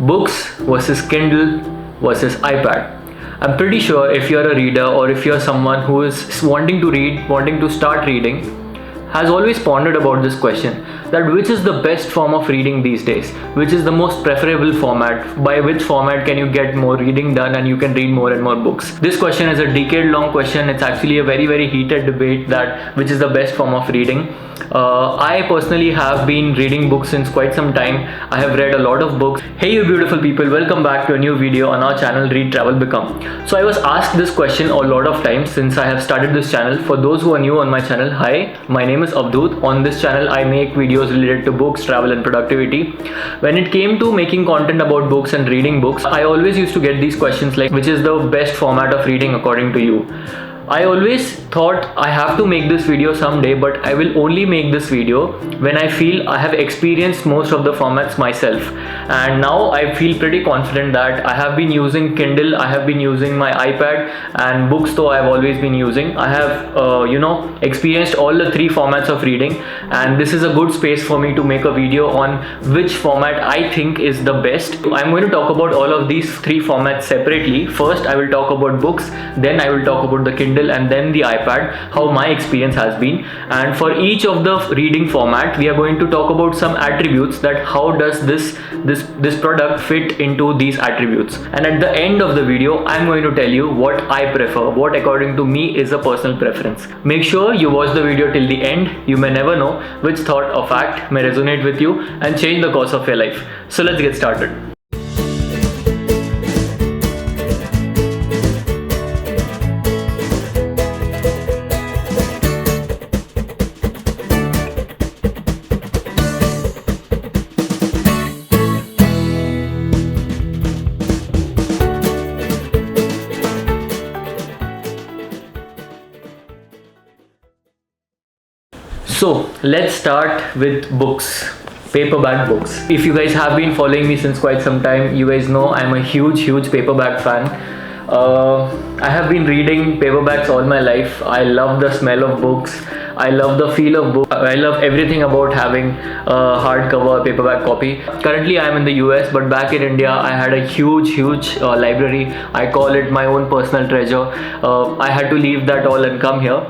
Books versus Kindle versus iPad. I'm pretty sure if you're a reader or if you're someone who is wanting to read, wanting to start reading, has always pondered about this question, that which is the best form of reading these days, which is the most preferable format, by which format can you get more reading done and you can read more and more books. This question is a decade-long question. It's actually a very heated debate that which is the best form of reading. I personally have been reading books since quite some time. I have read a lot of books. Hey you beautiful people, welcome back to a new video on our channel Read Travel Become. So I was asked this question a lot of times since I have started this channel. For those who are new on my channel, hi, my name is Avdut. On this channel I make videos related to books, travel and productivity. When it came to making content about books and reading books, I always used to get these questions like, which is the best format of reading according to you? I always thought I have to make this video someday, but I will only make this video when I feel I have experienced most of the formats myself. And now I feel pretty confident that I have been using Kindle, I have been using my iPad, and books though I have always been using. I have experienced all the three formats of reading, and this is a good space for me to make a video on which format I think is the best. I'm going to talk about all of these three formats separately. First I will talk about books, then I will talk about the Kindle, and then the iPad, how my experience has been. And for each of the reading format we are going to talk about some attributes, that how does this product fit into these attributes. And at the end of the video I'm going to tell you what I prefer, what according to me is a personal preference. Make sure you watch the video till the end. You may never know which thought or fact may resonate with you and change the course of your life. So let's get started. So let's start with books, paperback books. If you guys have been following me since quite some time, you guys know I'm a huge paperback fan. I have been reading paperbacks all my life. I love the smell of books. I love the feel of books. I love everything about having a hardcover paperback copy. Currently I am in the US, but back in India I had a huge library. I call it my own personal treasure. I had to leave that all and come here.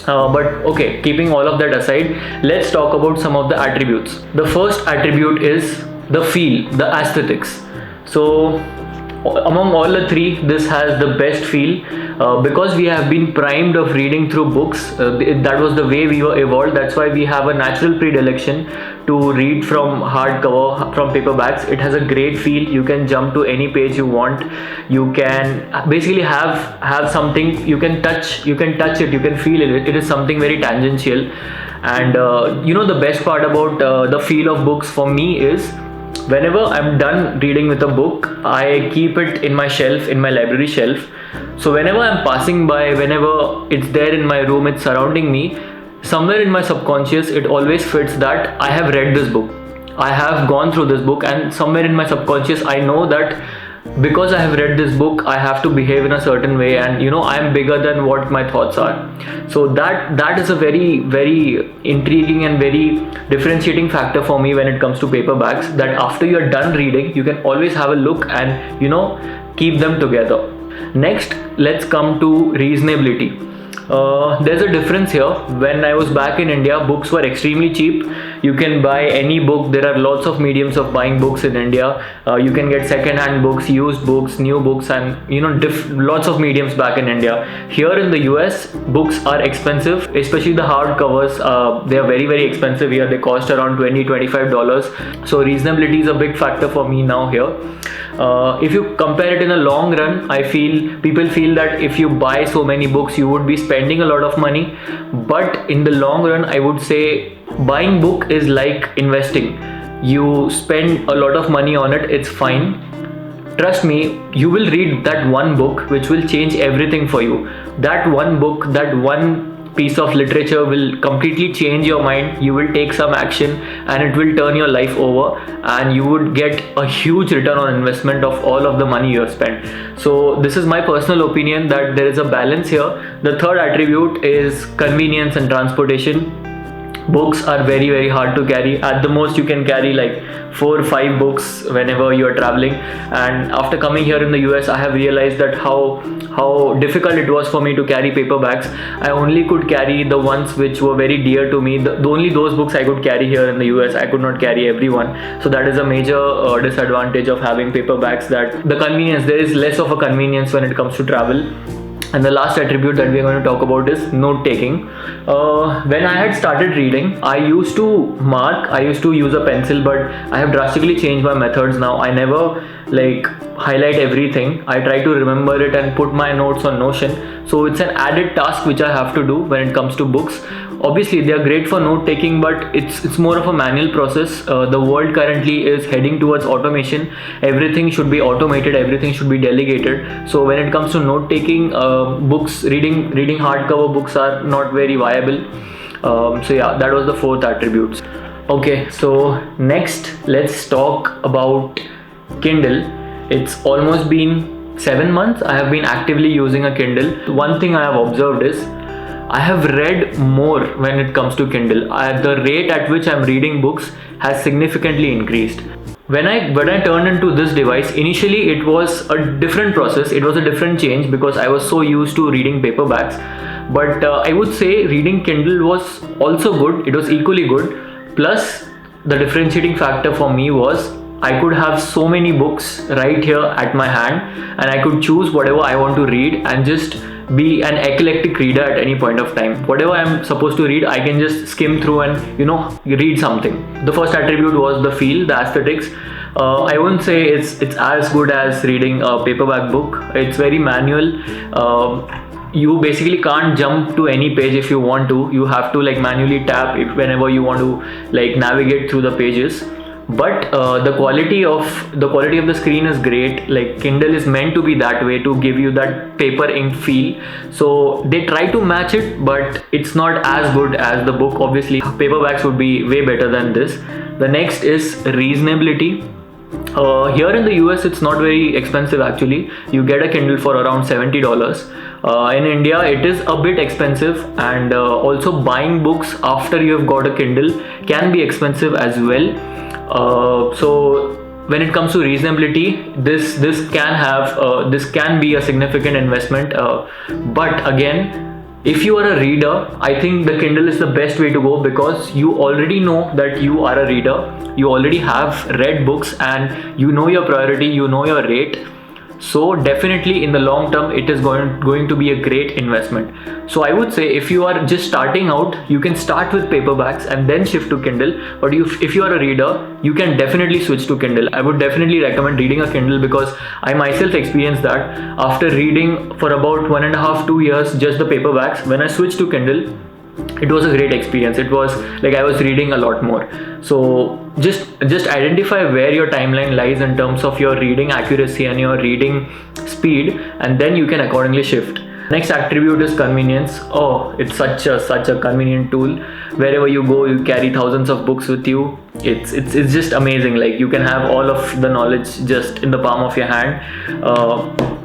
But okay, keeping all of that aside, let's talk about some of the attributes. The first attribute is the feel, the aesthetics. So among all the three, this has the best feel because we have been primed of reading through books. That was the way we were evolved. That's why we have a natural predilection to read from hardcover, from paperbacks. It has a great feel. You can jump to any page you want. You can basically have something, you can touch it, you can feel it. It is something very tangential. And the best part about the feel of books for me is, whenever I'm done reading with a book, I keep it in my shelf, in my library shelf. So whenever I'm passing by, whenever it's there in my room, it's surrounding me, somewhere in my subconscious it always fits that I have read this book, I have gone through this book, and somewhere in my subconscious I know that because I have read this book I have to behave in a certain way, and I am bigger than what my thoughts are. So that is a very intriguing and very differentiating factor for me when it comes to paperbacks, that after you're done reading you can always have a look and keep them together. Next, let's come to reasonability. There's a difference here. When I was back in India, books were extremely cheap. You can buy any book. There are lots of mediums of buying books in India. You can get second-hand books, used books, new books, and lots of mediums back in India. Here in the US, books are expensive, especially the hardcovers. They are very expensive here. They cost around $20-25. So reasonability is a big factor for me now here. If you compare it in a long run, I feel people feel that if you buy so many books you would be spending a lot of money, but in the long run I would say buying book is like investing. You spend a lot of money on it, it's fine. Trust me, you will read that one book which will change everything for you. That one book, that one piece of literature will completely change your mind. You will take some action and it will turn your life over, and you would get a huge return on investment of all of the money you have spent. So this is my personal opinion, that there is a balance here. The third attribute is convenience and transportation. Books are very hard to carry. At the most you can carry like 4 or 5 books whenever you're traveling. And after coming here in the US, I have realized that how difficult it was for me to carry paperbacks. I only could carry the ones which were very dear to me. Only those books I could carry here in the US. I could not carry everyone. So that is a major disadvantage of having paperbacks, that the convenience, there is less of a convenience when it comes to travel. And the last attribute that we are going to talk about is note taking. When I had started reading, I used to mark, I used to use a pencil, but I have drastically changed my methods now. I never like highlight everything. I try to remember it and put my notes on Notion. So it's an added task which I have to do when it comes to books. Obviously they are great for note taking, but it's more of a manual process. The world currently is heading towards automation. Everything should be automated, everything should be delegated. So when it comes to note taking, books, reading hardcover books are not very viable. So yeah, that was the 4th attribute. Okay, so next let's talk about Kindle. It's almost been 7 months I have been actively using a Kindle. One thing I have observed is I have read more when it comes to Kindle. The rate at which I'm reading books has significantly increased. When I turned into this device, initially it was a different process. It was a different change because I was so used to reading paperbacks. But I would say reading Kindle was also good. It was equally good. Plus, the differentiating factor for me was I could have so many books right here at my hand, and I could choose whatever I want to read and just be an eclectic reader at any point of time. Whatever I'm supposed to read, I can just skim through and read something. The first attribute was the feel, the aesthetics. I wouldn't say it's as good as reading a paperback book. It's very manual. You basically can't jump to any page if you want to. You have to like manually tap whenever you want to like navigate through the pages. But the quality of the screen is great. Like Kindle is meant to be that way, to give you that paper ink feel. So they try to match it, but it's not as good as the book. Obviously paperbacks would be way better than this. The next is reasonability. Here in the US it's not very expensive actually. You get a Kindle for around $70. In India it is a bit expensive, and also buying books after you have got a Kindle can be expensive as well. So when it comes to reasonability, this can be a significant investment. But again, if you are a reader, I think the Kindle is the best way to go, because you already know that you are a reader. You already have read books and you know your priority, you know your rate. So definitely in the long term it is going to be a great investment. So I would say if you are just starting out, you can start with paperbacks and then shift to Kindle. But if you are a reader, you can definitely switch to Kindle. I would definitely recommend reading a Kindle, because I myself experienced that after reading for about 1.5-2 years just the paperbacks. When I switched to Kindle, it was a great experience. It was like I was reading a lot more. So just identify where your timeline lies in terms of your reading accuracy and your reading speed, and then you can accordingly shift. Next attribute is convenience. Oh, it's such a convenient tool. Wherever you go, you carry thousands of books with you. It's just amazing. Like you can have all of the knowledge just in the palm of your hand.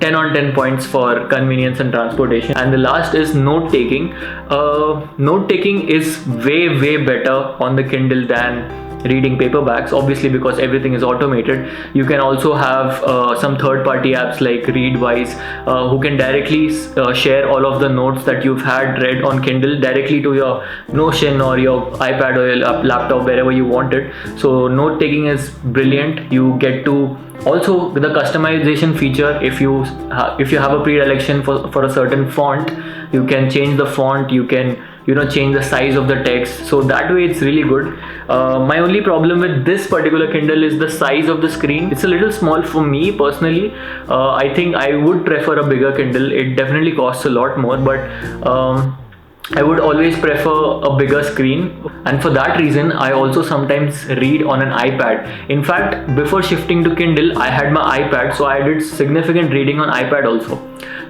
10 on 10 points for convenience and transportation. And the last is note taking. Note taking is way better on the Kindle than reading paperbacks, obviously, because everything is automated. You can also have some third-party apps like Readwise, who can directly share all of the notes that you've had read on Kindle directly to your Notion or your iPad or your laptop, wherever you want it. So note taking is brilliant. You get to also the customization feature. If you have a predilection for a certain font, you can change the font. You can change the size of the text. So that way it's really good. My only problem with this particular Kindle is the size of the screen. It's a little small for me personally. I think I would prefer a bigger Kindle. It definitely costs a lot more, but I would always prefer a bigger screen, and for that reason I also sometimes read on an iPad. In fact, before shifting to Kindle, I had my iPad, so I did significant reading on iPad also.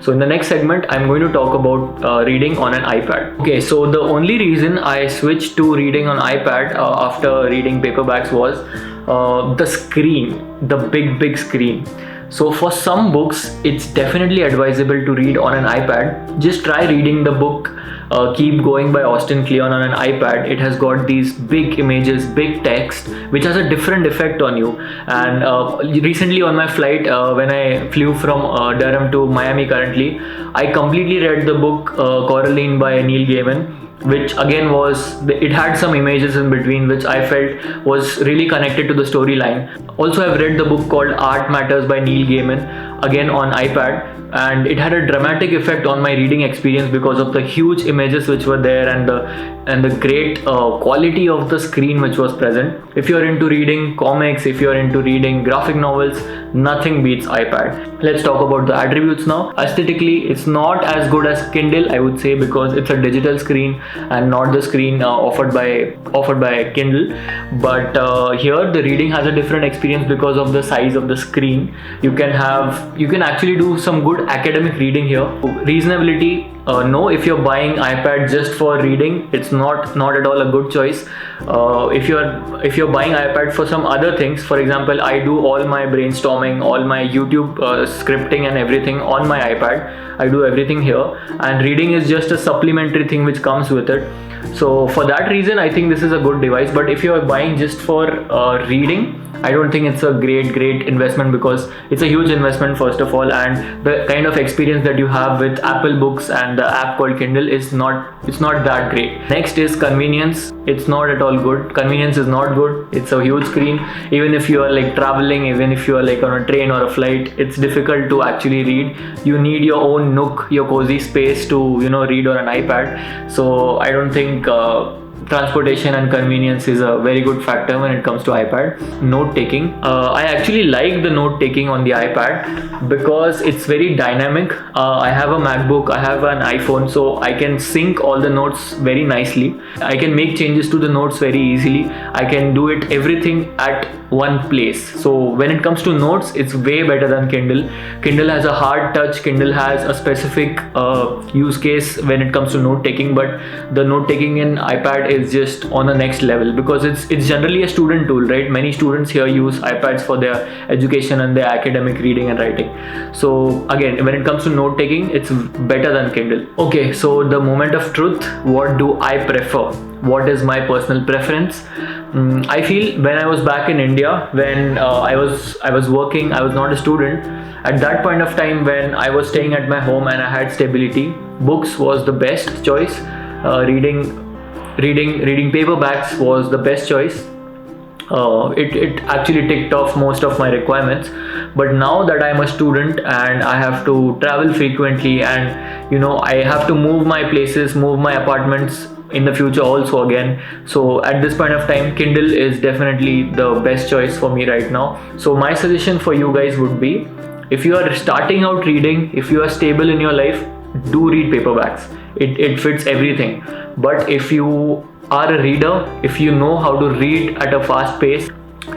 So in the next segment, I'm going to talk about reading on an iPad. Okay, so the only reason I switched to reading on iPad after reading paperbacks was the screen, the big screen. So for some books, it's definitely advisable to read on an iPad. Just try reading the book Keep Going by Austin Kleon on an iPad. It has got these big images, big text, which has a different effect on you. And recently on my flight, when I flew from Durham to Miami currently, I completely read the book Coraline by Neil Gaiman, which again it had some images in between which I felt was really connected to the storyline. Also, I've read the book called Art Matters by Neil Gaiman, again on iPad, and it had a dramatic effect on my reading experience because of the huge images which were there and the great quality of the screen which was present. If you're into reading comics, if you're into reading graphic novels, nothing beats iPad. Let's talk about the attributes now. Aesthetically, it's not as good as Kindle, I would say, because it's a digital screen and not the screen offered by Kindle. But here the reading has a different experience because of the size of the screen. You can actually do some good academic reading here. Reasonability, no, if you're buying iPad just for reading, it's not at all a good choice. If you're buying iPad for some other things, for example, I do all my brainstorming, all my YouTube scripting and everything on my iPad. I do everything here, and reading is just a supplementary thing which comes with it. So for that reason, I think this is a good device. But if you're buying just for reading, I don't think it's a great investment, because it's a huge investment first of all, and the kind of experience that you have with Apple Books and the app called Kindle is not that great. Next is convenience. It's not at all good. Convenience is not good. It's a huge screen. Even if you are like traveling, even if you are like on a train or a flight, it's difficult to actually read. You need your own nook, your cozy space to read on an iPad. So I don't think transportation and convenience is a very good factor when it comes to iPad. Note taking, I actually like the note taking on the iPad because it's very dynamic. I have a MacBook, I have an iPhone, so I can sync all the notes very nicely. I can make changes to the notes very easily. I can do it everything at one place. So when it comes to notes, it's way better than Kindle. Kindle has a hard touch. Kindle has a specific use case when it comes to note taking, but the note taking in iPad is just on the next level because it's generally a student tool, right? Many students here use iPads for their education and their academic reading and writing. So again, when it comes to note taking, it's better than Kindle. Okay, so the moment of truth, what do I prefer? What is my personal preference? I feel when I was back in India, when I was working, I was not a student. At that point of time, when I was staying at my home and I had stability, books was the best choice. Reading paperbacks was the best choice. It actually ticked off most of my requirements. But now that I'm a student and I have to travel frequently, and I have to move my places, move my apartments in the future also again. So at this point of time, Kindle is definitely the best choice for me right now. So my suggestion for you guys would be, if you are starting out reading, if you are stable in your life, do read paperbacks. It fits everything. But if you are a reader, if you know how to read at a fast pace,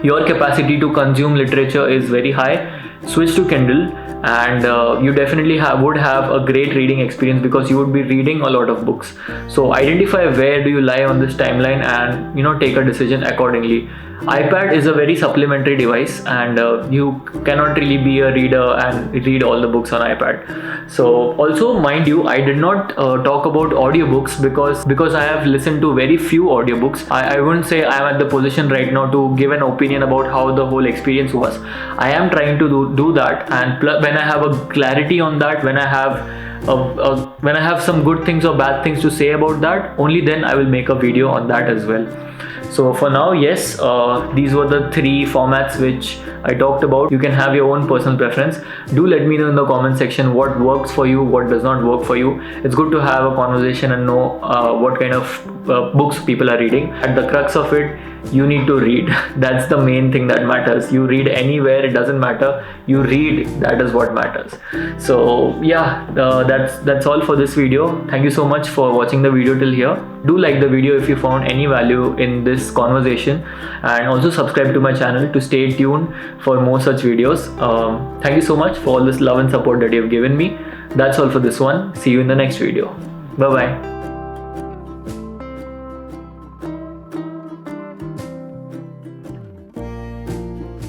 your capacity to consume literature is very high, switch to Kindle, and you definitely would have a great reading experience because you would be reading a lot of books. So identify where do you lie on this timeline and take a decision accordingly. iPad is a very supplementary device, and you cannot really be a reader and read all the books on iPad. So also, mind you, I did not talk about audiobooks because I have listened to very few audiobooks. I wouldn't say I am at the position right now to give an opinion about how the whole experience was. I am trying to do that, and when I have a clarity on that, when I have some good things or bad things to say about that, only then I will make a video on that as well. So for now, yes, these were the 3 formats which I talked about. You can have your own personal preference. Do let me know in the comment section what works for you, what does not work for you. It's good to have a conversation and know what kind of books people are reading. At the crux of it, you need to read. That's the main thing that matters. You read anywhere, it doesn't matter. You read, that is what matters. So yeah, that's all for this video. Thank you so much for watching the video till here. Do like the video if you found any value in this conversation, and also subscribe to my channel to stay tuned for more such videos. Thank you so much for all this love and support that you have given me. That's all for this one. See you in the next video. Bye bye.